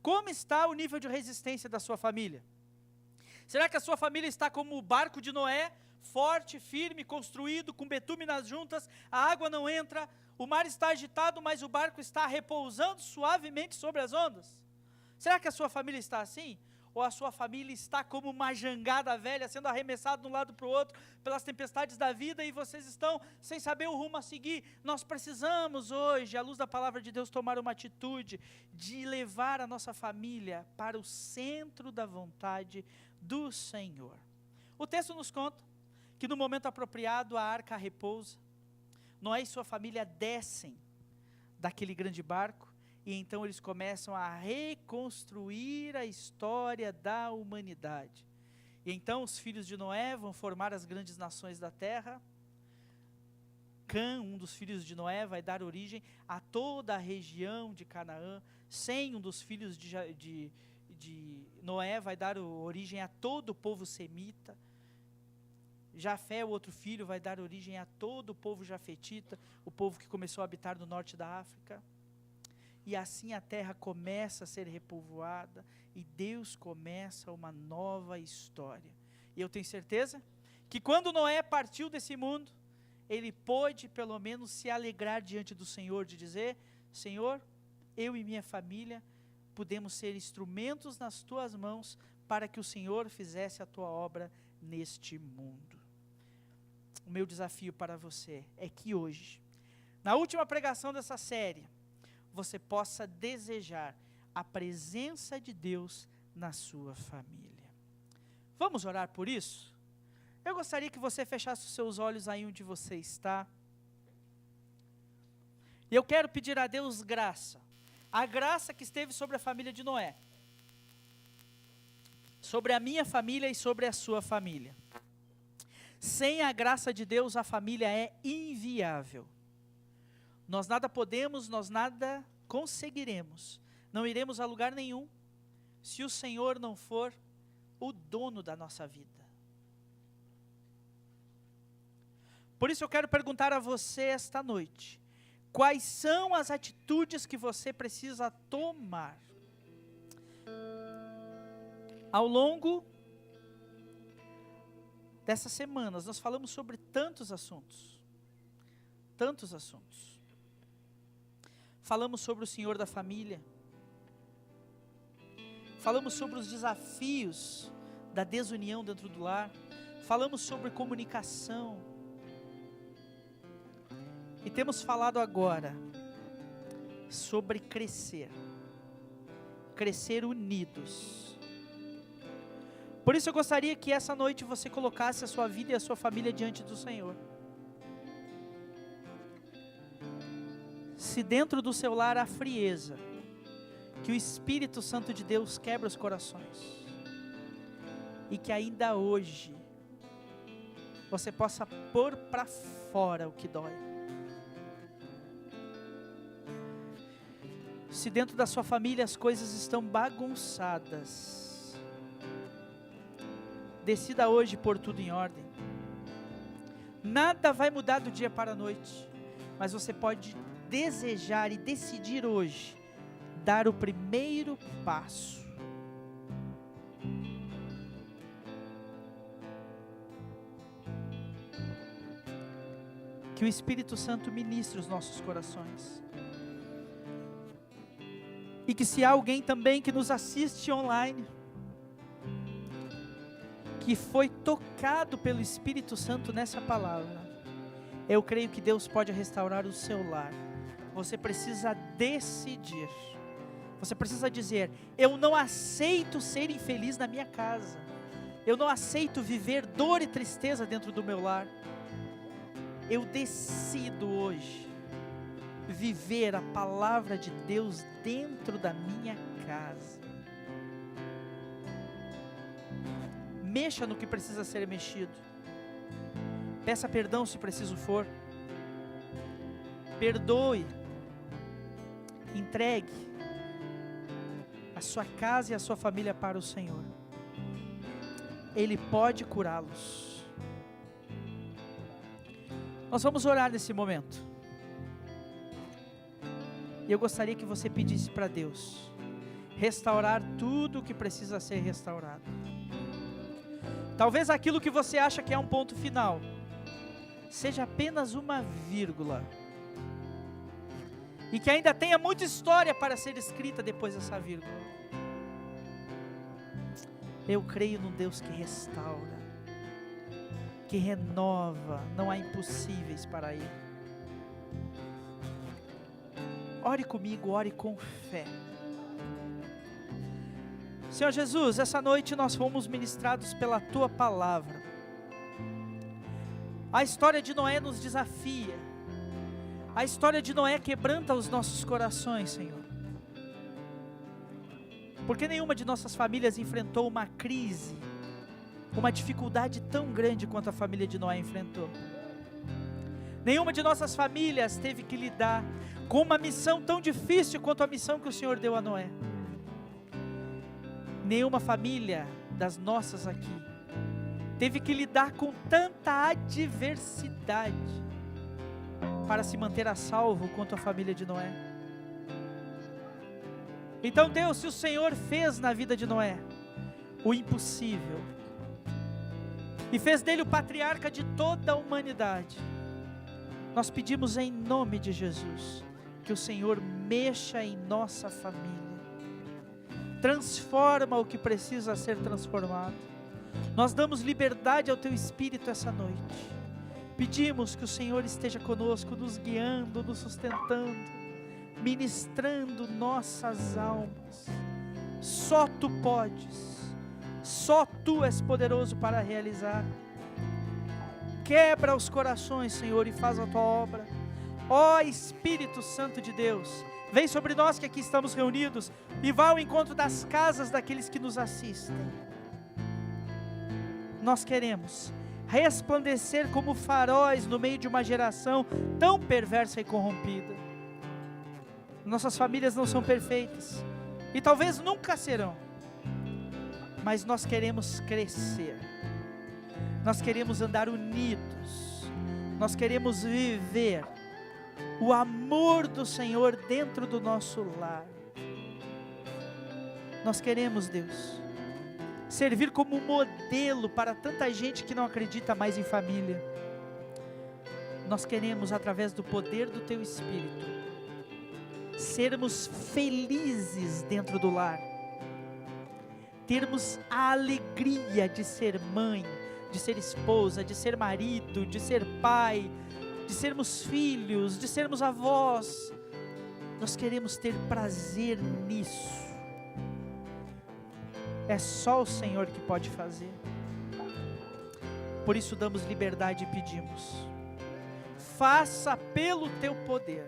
B: Como está o nível de resistência da sua família? Será que a sua família está como o barco de Noé, forte, firme, construído, com betume nas juntas, a água não entra, o mar está agitado, mas o barco está repousando suavemente sobre as ondas? Será que a sua família está assim? Ou a sua família está como uma jangada velha, sendo arremessada de um lado para o outro, pelas tempestades da vida, e vocês estão sem saber o rumo a seguir? Nós precisamos hoje, à luz da palavra de Deus, tomar uma atitude de levar a nossa família para o centro da vontade do Senhor. O texto nos conta que no momento apropriado a arca repousa, Noé e sua família descem daquele grande barco, e então eles começam a reconstruir a história da humanidade. E então os filhos de Noé vão formar as grandes nações da terra. Cã, um dos filhos de Noé, vai dar origem a toda a região de Canaã. Sem, um dos filhos de Noé, vai dar origem a todo o povo semita. Jafé, o outro filho, vai dar origem a todo o povo jafetita, o povo que começou a habitar no norte da África. E assim a terra começa a ser repovoada, e Deus começa uma nova história. E eu tenho certeza que quando Noé partiu desse mundo, ele pôde pelo menos se alegrar diante do Senhor, de dizer: Senhor, eu e minha família podemos ser instrumentos nas tuas mãos, para que o Senhor fizesse a tua obra neste mundo. O meu desafio para você é que hoje, na última pregação dessa série, você possa desejar a presença de Deus na sua família. Vamos orar por isso? Eu gostaria que você fechasse os seus olhos aí onde você está. E eu quero pedir a Deus graça, a graça que esteve sobre a família de Noé, sobre a minha família e sobre a sua família. Sem a graça de Deus, a família é inviável. Nós nada podemos, nós nada conseguiremos, não iremos a lugar nenhum, se o Senhor não for o dono da nossa vida. Por isso eu quero perguntar a você esta noite: quais são as atitudes que você precisa tomar? Ao longo dessas semanas, nós falamos sobre tantos assuntos. Falamos sobre o Senhor da família. Falamos sobre os desafios da desunião dentro do lar. Falamos sobre comunicação. E temos falado agora sobre crescer unidos. Por isso eu gostaria que essa noite você colocasse a sua vida e a sua família diante do Senhor. Se dentro do seu lar há frieza, que o Espírito Santo de Deus quebra os corações, e que ainda hoje você possa pôr para fora o que dói. Se dentro da sua família as coisas estão bagunçadas, decida hoje pôr tudo em ordem. Nada vai mudar do dia para a noite, mas você pode desejar e decidir hoje dar o primeiro passo. Que o Espírito Santo ministre os nossos corações. E que se há alguém também que nos assiste online, que foi tocado pelo Espírito Santo nessa palavra, eu creio que Deus pode restaurar o seu lar. Você precisa decidir. Você precisa dizer: eu não aceito ser infeliz na minha casa. Eu não aceito viver dor e tristeza dentro do meu lar. Eu decido hoje viver a palavra de Deus dentro da minha casa. Mexa no que precisa ser mexido. Peça perdão se preciso for. Perdoe. Entregue a sua casa e a sua família para o Senhor. Ele pode curá-los. Nós vamos orar nesse momento. E eu gostaria que você pedisse para Deus restaurar tudo o que precisa ser restaurado. Talvez aquilo que você acha que é um ponto final seja apenas uma vírgula. E que ainda tenha muita história para ser escrita depois dessa vírgula. Eu creio num Deus que restaura, que renova, não há impossíveis para Ele. Ore comigo, ore com fé. Senhor Jesus, essa noite nós fomos ministrados pela Tua palavra. A história de Noé nos desafia. A história de Noé quebranta os nossos corações, Senhor. Porque nenhuma de nossas famílias enfrentou uma crise, uma dificuldade tão grande quanto a família de Noé enfrentou. Nenhuma de nossas famílias teve que lidar com uma missão tão difícil quanto a missão que o Senhor deu a Noé. Nenhuma família das nossas aqui teve que lidar com tanta adversidade para se manter a salvo quanto a família de Noé. Então Deus, se o Senhor fez na vida de Noé o impossível, e fez dele o patriarca de toda a humanidade, nós pedimos em nome de Jesus, que o Senhor mexa em nossa família, transforma o que precisa ser transformado. Nós damos liberdade ao Teu Espírito essa noite. Pedimos que o Senhor esteja conosco, nos guiando, nos sustentando, ministrando nossas almas. Só Tu podes, só Tu és poderoso para realizar. Quebra os corações, Senhor, e faz a Tua obra. Ó Espírito Santo de Deus, vem sobre nós que aqui estamos reunidos e vá ao encontro das casas daqueles que nos assistem. Nós queremos resplandecer como faróis no meio de uma geração tão perversa e corrompida. Nossas famílias não são perfeitas e talvez nunca serão, mas nós queremos crescer, nós queremos andar unidos, nós queremos viver o amor do Senhor dentro do nosso lar. Nós queremos, Deus, servir como modelo para tanta gente que não acredita mais em família. Nós queremos, através do poder do Teu Espírito, sermos felizes dentro do lar, termos a alegria de ser mãe, de ser esposa, de ser marido, de ser pai, de sermos filhos, de sermos avós. Nós queremos ter prazer nisso. É só o Senhor que pode fazer. Por isso damos liberdade e pedimos: faça pelo Teu poder.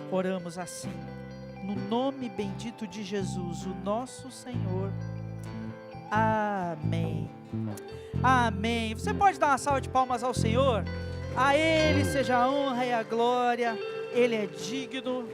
B: Oramos assim, no nome bendito de Jesus, o nosso Senhor. Amém. Amém. Você pode dar uma salva de palmas ao Senhor? A Ele seja a honra e a glória. Ele é digno.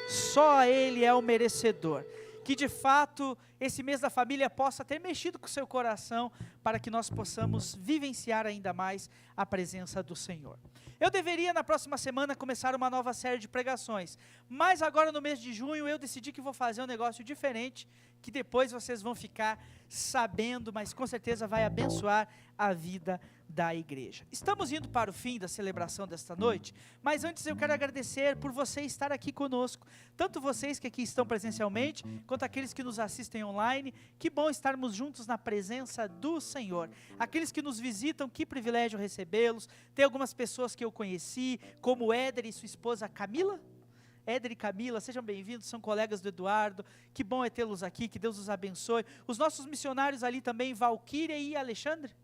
B: Só Ele é o merecedor. Que de fato esse mês da família possa ter mexido com o seu coração, para que nós possamos vivenciar ainda mais a presença do Senhor. Eu deveria na próxima semana começar uma nova série de pregações, mas agora no mês de junho eu decidi que vou fazer um negócio diferente, que depois vocês vão ficar sabendo, mas com certeza vai abençoar a vida da igreja. Estamos indo para o fim da celebração desta noite, mas antes eu quero agradecer por você estar aqui conosco, tanto vocês que aqui estão presencialmente, quanto aqueles que nos assistem online. Que bom estarmos juntos na presença do Senhor. Aqueles que nos visitam, que privilégio recebê-los. Tem algumas pessoas que eu conheci, como Éder e sua esposa Camila. Éder e Camila, sejam bem-vindos, são colegas do Eduardo, que bom é tê-los aqui, que Deus os abençoe. Os nossos missionários ali também, Valquíria e Alexandre,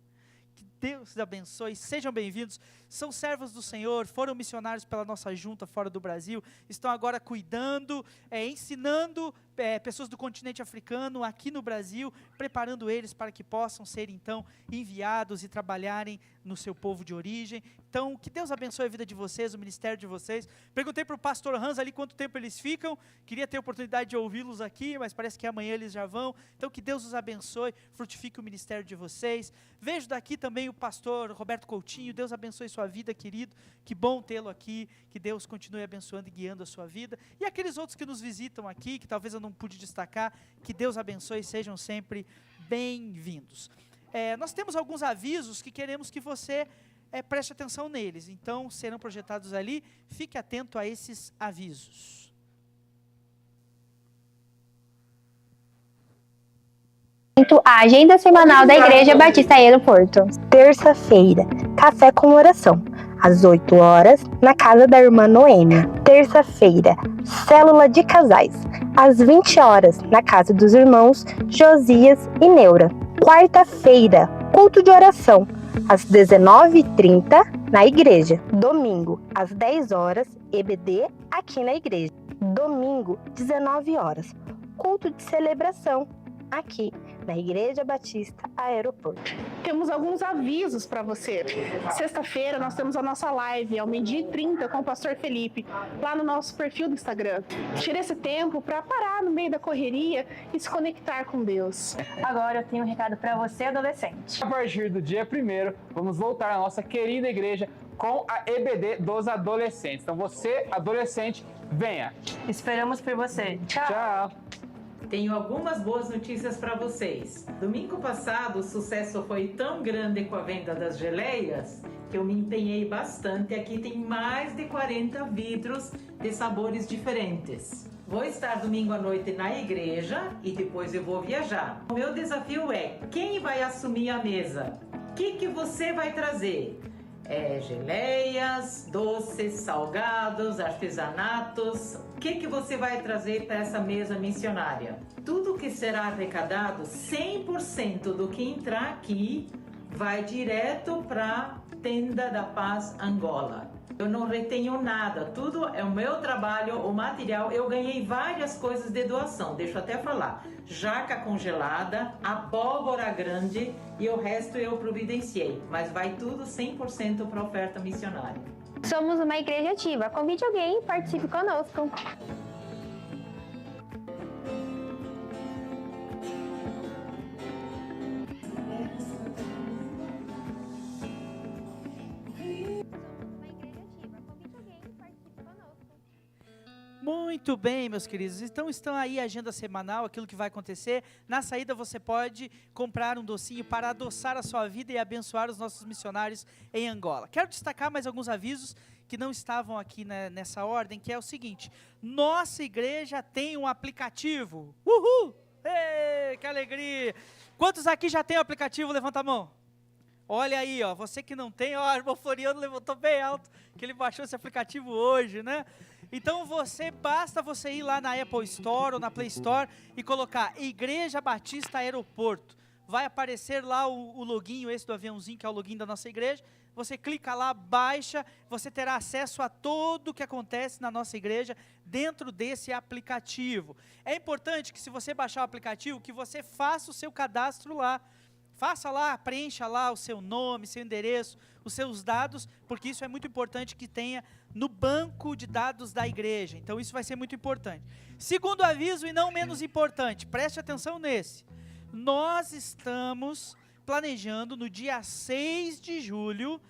B: Deus os abençoe, sejam bem-vindos. São servos do Senhor, foram missionários pela nossa junta fora do Brasil, estão agora cuidando, ensinando pessoas do continente africano aqui no Brasil, preparando eles para que possam ser então enviados e trabalharem no seu povo de origem. Então, que Deus abençoe a vida de vocês, o ministério de vocês. Perguntei para o pastor Hans ali quanto tempo eles ficam, queria ter a oportunidade de ouvi-los aqui, mas parece que amanhã eles já vão. Então, que Deus os abençoe, frutifique o ministério de vocês. Vejo daqui também o pastor Roberto Coutinho, Deus abençoe sua vida, querido, que bom tê-lo aqui, que Deus continue abençoando e guiando a sua vida. E aqueles outros que nos visitam aqui, que talvez eu não pude destacar, que Deus abençoe e sejam sempre bem-vindos. Nós temos alguns avisos que queremos que você preste atenção neles, então serão projetados ali, fique atento a esses avisos.
C: A agenda semanal da Igreja Batista Aeroporto. Terça-feira, café com oração, às 8 horas, na casa da irmã Noêmia. Terça-feira, célula de casais, às 20 horas, na casa dos irmãos Josias e Neura. Quarta-feira, culto de oração, às 19h30, na igreja. Domingo, às 10 horas, EBD, aqui na igreja. Domingo, 19 horas, culto de celebração, aqui na Igreja Batista Aeroporto.
D: Temos alguns avisos para você. Sexta-feira nós temos a nossa live ao 12h30 com o pastor Felipe, lá no nosso perfil do Instagram. Tire esse tempo para parar no meio da correria e se conectar com Deus.
E: Agora eu tenho um recado para você, adolescente.
F: A partir do dia 1º, vamos voltar à nossa querida igreja com a EBD dos adolescentes. Então você, adolescente, venha.
E: Esperamos por você. Tchau.
F: Tchau.
G: Tenho algumas boas notícias para vocês. Domingo passado, o sucesso foi tão grande com a venda das geleias que eu me empenhei bastante. Aqui tem mais de 40 vidros de sabores diferentes. Vou estar domingo à noite na igreja e depois eu vou viajar. O meu desafio é: quem vai assumir a mesa? O que você vai trazer? Geleias, doces, salgados, artesanatos. O que você vai trazer para essa mesa missionária? Tudo que será arrecadado, 100% do que entrar aqui, vai direto para a Tenda da Paz Angola. Eu não retenho nada, tudo é o meu trabalho, o material. Eu ganhei várias coisas de doação, deixa eu até falar. Jaca congelada, abóbora grande e o resto eu providenciei. Mas vai tudo 100% para oferta missionária.
C: Somos uma igreja ativa. Convide alguém e participe conosco.
B: Muito bem, meus queridos. Então estão aí a agenda semanal, aquilo que vai acontecer. Na saída você pode comprar um docinho para adoçar a sua vida e abençoar os nossos missionários em Angola. Quero destacar mais alguns avisos que não estavam aqui nessa ordem, que é o seguinte: nossa igreja tem um aplicativo. Uhul! Ei, que alegria! Quantos aqui já tem o aplicativo? Levanta a mão. Olha aí, ó, você que não tem, ó, o irmão Floriano levantou bem alto, que ele baixou esse aplicativo hoje, né? Então basta você ir lá na Apple Store ou na Play Store e colocar Igreja Batista Aeroporto. Vai aparecer lá o loginho esse do aviãozinho, que é o login da nossa igreja. Você clica lá, baixa, você terá acesso a tudo o que acontece na nossa igreja dentro desse aplicativo. É importante que, se você baixar o aplicativo, que você faça o seu cadastro lá. Faça lá, preencha lá o seu nome, seu endereço, os seus dados, porque isso é muito importante que tenha no banco de dados da igreja. Então isso vai ser muito importante. Segundo aviso, e não menos importante, preste atenção nesse. Nós estamos planejando no dia 6 de julho,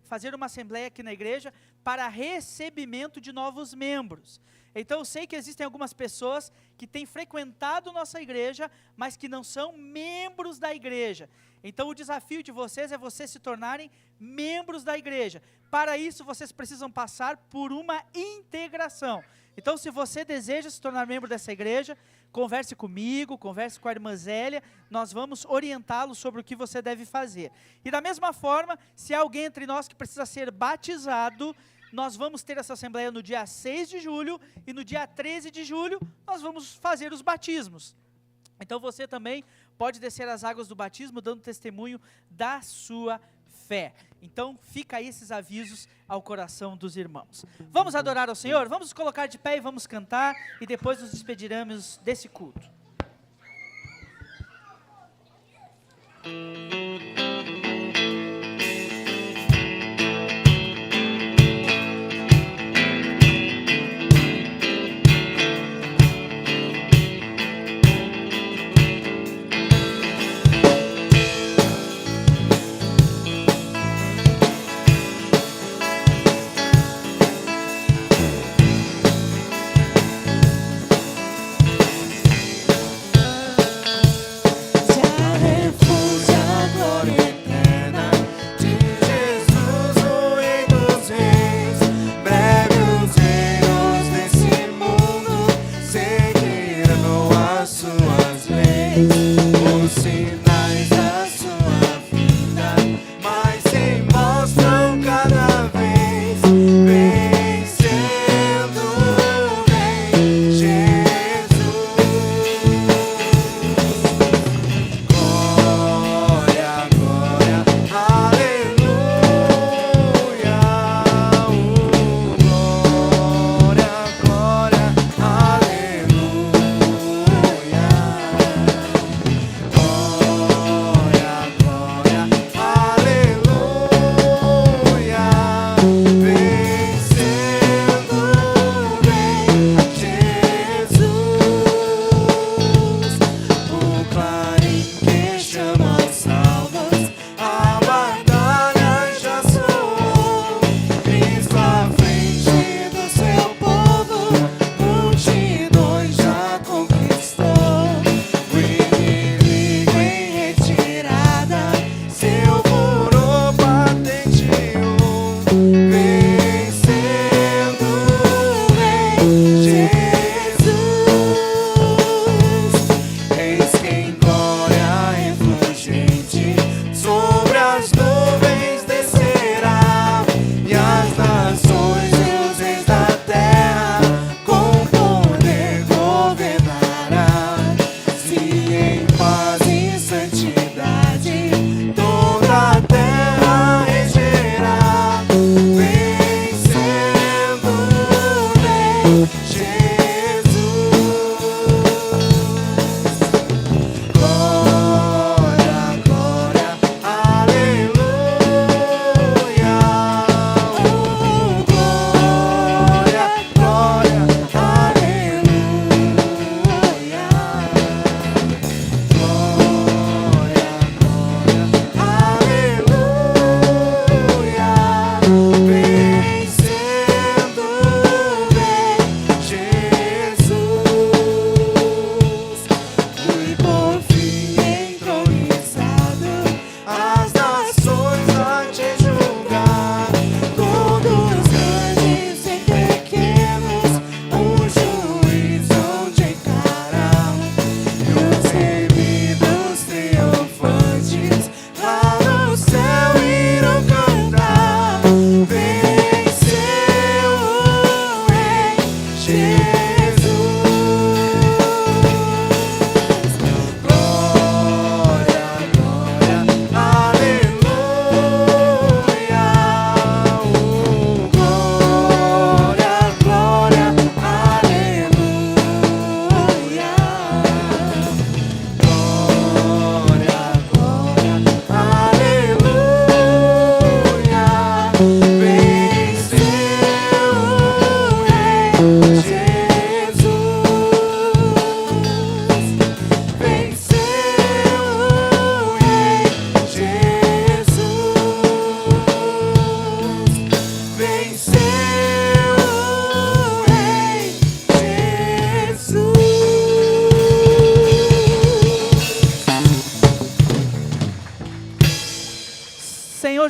B: fazer uma assembleia aqui na igreja para recebimento de novos membros. Então eu sei que existem algumas pessoas que têm frequentado nossa igreja, mas que não são membros da igreja. Então o desafio de vocês é vocês se tornarem membros da igreja. Para isso vocês precisam passar por uma integração. Então, se você deseja se tornar membro dessa igreja, converse comigo, converse com a irmã Zélia, nós vamos orientá-lo sobre o que você deve fazer. E da mesma forma, se há alguém entre nós que precisa ser batizado, nós vamos ter essa assembleia no dia 6 de julho e no dia 13 de julho nós vamos fazer os batismos. Então você também pode descer as águas do batismo dando testemunho da sua fé. Então fica aí esses avisos ao coração dos irmãos. Vamos adorar ao Senhor? Vamos nos colocar de pé e vamos cantar e depois nos despediremos desse culto.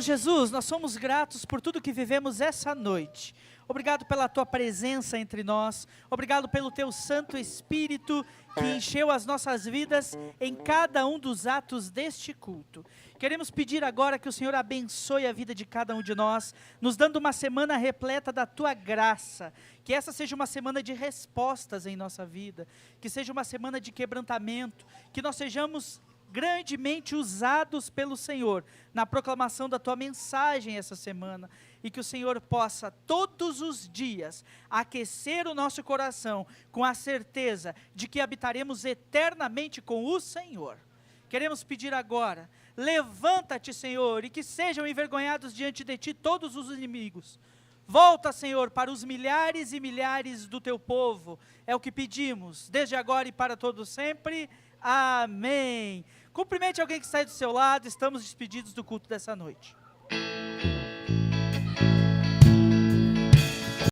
B: Senhor Jesus, nós somos gratos por tudo que vivemos essa noite. Obrigado pela tua presença entre nós. Obrigado pelo teu Santo Espírito que encheu as nossas vidas em cada um dos atos deste culto. Queremos pedir agora que o Senhor abençoe a vida de cada um de nós, nos dando uma semana repleta da tua graça. Que essa seja uma semana de respostas em nossa vida, que seja uma semana de quebrantamento, que nós sejamos grandemente usados pelo Senhor na proclamação da tua mensagem essa semana, e que o Senhor possa todos os dias aquecer o nosso coração com a certeza de que habitaremos eternamente com o Senhor. Queremos pedir agora, levanta-te, Senhor, e que sejam envergonhados diante de ti todos os inimigos. Volta, Senhor, para os milhares e milhares do teu povo, é o que pedimos, desde agora e para todo sempre. Amém. Cumprimente alguém que está aí do seu lado, estamos despedidos do culto dessa noite.